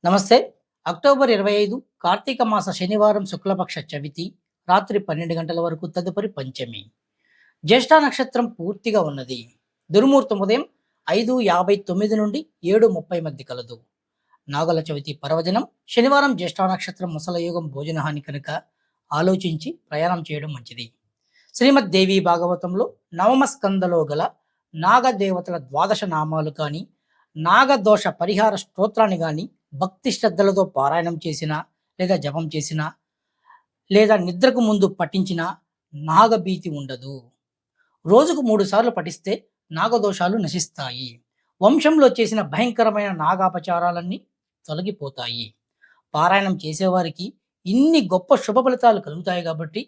నమస్తే. అక్టోబర్ 25 కార్తీక మాస శనివారం శుక్లపక్ష చవితి రాత్రి 12 గంటల వరకు తదుపరి పంచమి. జ్యేష్ఠ నక్షత్రం పూర్తిగా ఉన్నది. దుర్ముహూర్తం ఉదయం 5:59 నుండి 7:30 మధ్య కలదు. నాగల చవితి పర్వదినం శనివారం జ్యేష్ఠ నక్షత్రం ముసలయోగం భోజనహాని కనుక ఆలోచించి ప్రయాణం చేయడం మంచిది. శ్రీమద్ దేవి భాగవతంలో నవమ స్కందలో గల నాగదేవతల ద్వాదశ నామాలు కానీ నాగదోష పరిహార స్తోత్రాన్ని కానీ భక్తి శ్రద్ధలతో పారాయణం చేసినా లేదా జపం చేసినా లేదా నిద్రకు ముందు పఠించినా నాగభీతి ఉండదు. రోజుకు 3 సార్లు పఠిస్తే నాగదోషాలు నశిస్తాయి. వంశంలో చేసిన భయంకరమైన నాగాపచారాలన్నీ తొలగిపోతాయి. పారాయణం చేసేవారికి ఇన్ని గొప్ప శుభ ఫలితాలు కలుగుతాయి కాబట్టి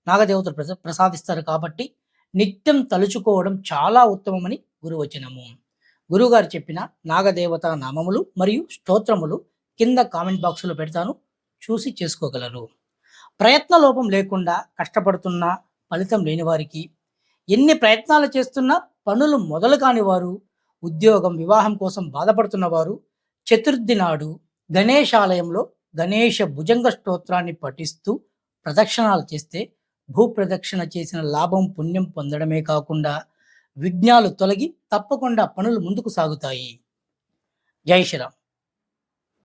నాగదేవతలు ప్రసాదిస్తారు కాబట్టి నిత్యం తలుచుకోవడం చాలా ఉత్తమమని గురువచనము. గురువుగారు చెప్పిన నాగదేవత నామములు మరియు స్తోత్రములు కింద కామెంట్ బాక్సులో పెడతాను, చూసి చేసుకోగలరు. ప్రయత్న లోపం లేకుండా కష్టపడుతున్నా ఫలితం లేని వారికి, ఎన్ని ప్రయత్నాలు చేస్తున్నా పనులు మొదలు కాని వారు, ఉద్యోగం వివాహం కోసం బాధపడుతున్న వారు చతుర్థి నాడు గణేశాలయంలో గణేష భుజంగ స్తోత్రాన్ని పఠిస్తూ ప్రదక్షిణాలు చేస్తే భూప్రదక్షిణ చేసిన లాభం పుణ్యం పొందడమే కాకుండా విఘ్నాలు తొలగి తప్పకుండా పనులు ముందుకు సాగుతాయి. జై శ్రీరామ్.